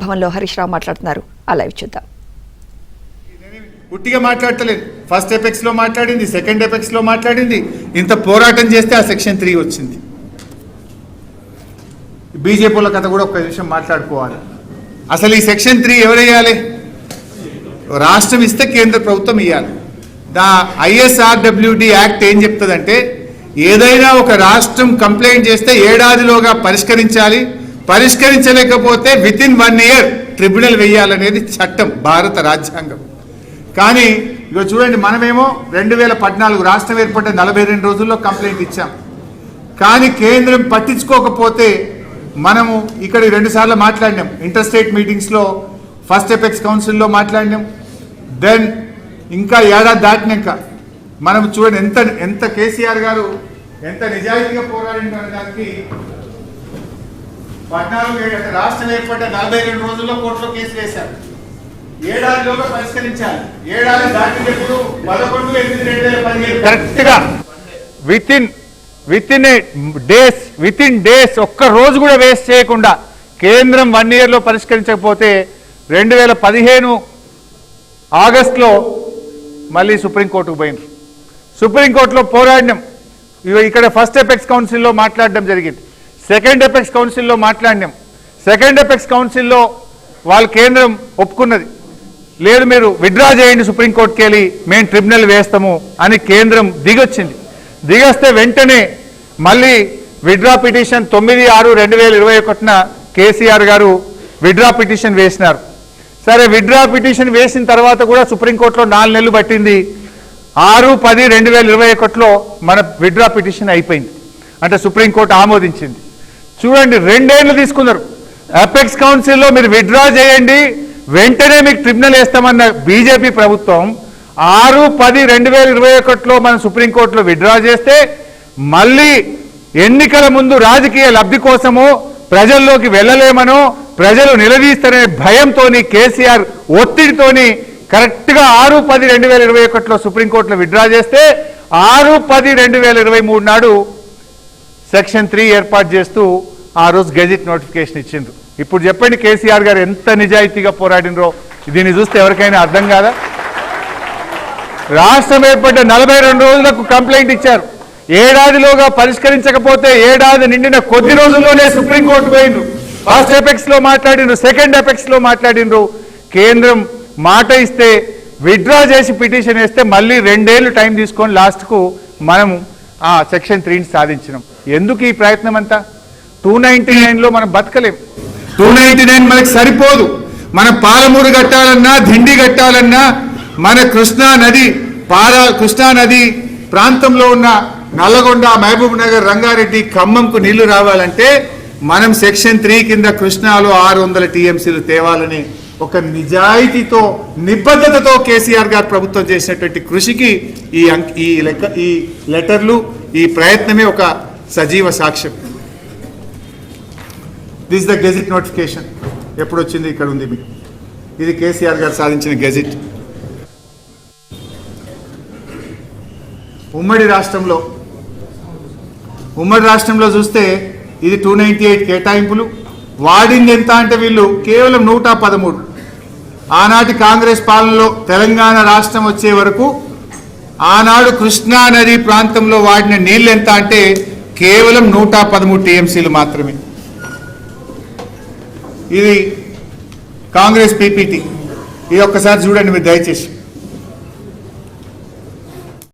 భవన్లో హరీష్ రావు మాట్లాడుతున్నారు. ఆ లైవ్ చూద్దాం. పుట్టిగా మాట్లాడతలేదు. ఫస్ట్ ఎపెక్స్ లో మాట్లాడింది, సెకండ్ ఎపెక్స్ లో మాట్లాడింది. ఇంత పోరాటం చేస్తే ఆ సెక్షన్ 3 వచ్చింది. బీజేపీల కథ కూడా ఒక్క నిమిషం మాట్లాడుకోవాలి. అసలు ఈ సెక్షన్ 3 ఎవరు వేయాలి? రాష్ట్రం ఇస్తే కేంద్ర ప్రభుత్వం ఇవ్వాలి. ISRWD యాక్ట్ ఏం చెప్తుందంటే, ఏదైనా ఒక రాష్ట్రం కంప్లైంట్ చేస్తే ఏడాదిలోగా పరిష్కరించాలి, పరిష్కరించలేకపోతే వితిన్ 1 year ట్రిబ్యునల్ వేయాలనేది చట్టం, భారత రాజ్యాంగం. కానీ ఇక చూడండి, మనమేమో 2014 రాష్ట్రం ఏర్పడ్డ 42 రోజుల్లో కంప్లైంట్ ఇచ్చాం. కానీ కేంద్రం పట్టించుకోకపోతే మనము ఇక్కడ 2 సార్లు మాట్లాడినాం. ఇంటర్ స్టేట్ మీటింగ్స్లో, ఫస్ట్ ఎపెక్స్ కౌన్సిల్లో మాట్లాడినాం. దెన్ ఇంకా ఏడాది దాటినాక మనం చూడండి ఎంత కేసీఆర్ గారు ఎంత నిజాయితీగా పోరాడిన దానికి 14 రాష్ట్రం ఏర్పడ్డ 42 రోజుల్లో కోర్టులో కేసు వేశారు. ఏడాదిలోగా పరిష్కరించాలి. ఏడాది దాటినప్పుడు 11/8/2017 కరెక్ట్గా విత్ ఇన్ డేస్ ఒక్క రోజు కూడా వేస్ట్ చేయకుండా కేంద్రం 1 year లో పరిష్కరించకపోతే 2015 ఆగస్టులో మళ్ళీ సుప్రీంకోర్టుకు పోయినారు. సుప్రీంకోర్టులో పోరాడినాం. ఇక్కడ ఫస్ట్ ఎపెక్స్ కౌన్సిల్లో మాట్లాడడం జరిగింది, సెకండ్ ఎపెక్స్ కౌన్సిల్లో మాట్లాడినాం. సెకండ్ ఎపెక్స్ కౌన్సిల్లో వాళ్ళ కేంద్రం ఒప్పుకున్నది, లేదు మీరు విత్డ్రా చేయండి సుప్రీంకోర్టుకి వెళ్ళి, మేము ట్రిబ్యునల్ వేస్తాము అని కేంద్రం దిగొచ్చింది. దిగొస్తే వెంటనే మళ్ళీ విత్డ్రా పిటిషన్ 9/6/2021 కేసీఆర్ గారు విత్డ్రా పిటిషన్ వేసినారు. సరే, విత్డ్రా పిటిషన్ వేసిన తర్వాత కూడా సుప్రీంకోర్టులో 4 నెలలు పట్టింది. 6/10/2021 మన విత్డ్రా పిటిషన్ అయిపోయింది, అంటే సుప్రీంకోర్టు ఆమోదించింది. చూడండి, 2 ఏళ్ళు తీసుకున్నారు. అపెక్స్ కౌన్సిల్లో మీరు విత్డ్రా చేయండి, వెంటనే మీకు ట్రిబ్యునల్ వేస్తామన్న బీజేపీ ప్రభుత్వం 6/10/2021 మనం సుప్రీంకోర్టులో విత్డ్రా చేస్తే మళ్ళీ ఎన్నికల ముందు రాజకీయ లబ్ధి కోసమో ప్రజల్లోకి వెళ్ళలేమనో ప్రజలు నిలదీస్తారనే భయంతో కేసీఆర్ ఒత్తిడితోని కరెక్ట్గా 6/10/2021 సుప్రీంకోర్టులో విత్డ్రా చేస్తే 6/10/2023 నాడు సెక్షన్ 3 ఏర్పాటు చేస్తూ ఆ రోజు గెజిట్ నోటిఫికేషన్ ఇచ్చిండ్రు. ఇప్పుడు చెప్పండి, కేసీఆర్ గారు ఎంత నిజాయితీగా పోరాడినరో దీన్ని చూస్తే ఎవరికైనా అర్థం కాదా? రాష్ట్రం ఏర్పడ్డ 42 రోజులకు కంప్లైంట్ ఇచ్చారు. ఏడాదిలోగా పరిష్కరించకపోతే ఏడాది నిండిన కొద్ది రోజుల్లోనే సుప్రీంకోర్టు పోయిండ్రు. ఫస్ట్ ఎపెక్స్ లో మాట్లాడిండ్రు, సెకండ్ ఎపెక్స్ లో మాట్లాడిండ్రు. కేంద్రం మాట ఇస్తే విత్డ్రా చేసి పిటిషన్ వేస్తే మళ్ళీ 2 ఏళ్ళు టైం తీసుకొని లాస్ట్కు మనం సెక్షన్ 3ని సాధించినాం. ఎందుకు ఈ ప్రయత్నం అంతా? 299లో మనం బతకలేం. 299 మనకు సరిపోదు. మన పాలమూరు కట్టాలన్నా, దిండి కట్టాలన్నా, మన కృష్ణా నది ప్రాంతంలో ఉన్న నల్లగొండ, మహబూబ్ నగర్, రంగారెడ్డి, ఖమ్మంకు నీళ్లు రావాలంటే మనం సెక్షన్ 3 కింద కృష్ణాలో 600 TMCలు తేవాలని ఒక నిజాయితీతో, నిబద్ధతతో కేసీఆర్ గారు ప్రభుత్వం చేసినటువంటి కృషికి ఈ లెటర్లు, ఈ ప్రయత్నమే ఒక సజీవ సాక్ష్యం. This the gazette notification. ఎప్పుడు వచ్చింది? ఇక్కడ ఉంది మీకు. ఇది కేసీఆర్ గారు సాధించిన గెజిట్. ఉమ్మడి రాష్ట్రంలో చూస్తే ఇది 298 కేటాయింపులు. వాడింది ఎంత అంటే వీళ్ళు కేవలం 113. ఆనాటి కాంగ్రెస్ పాలనలో తెలంగాణ రాష్ట్రం వచ్చే వరకు ఆనాడు కృష్ణా నది ప్రాంతంలో వాడిన నీళ్ళు ఎంత అంటే కేవలం 113 TMCలు మాత్రమే. ఇది కాంగ్రెస్ PPT. ఇది ఒక్కసారి చూడండి మీరు దయచేసి.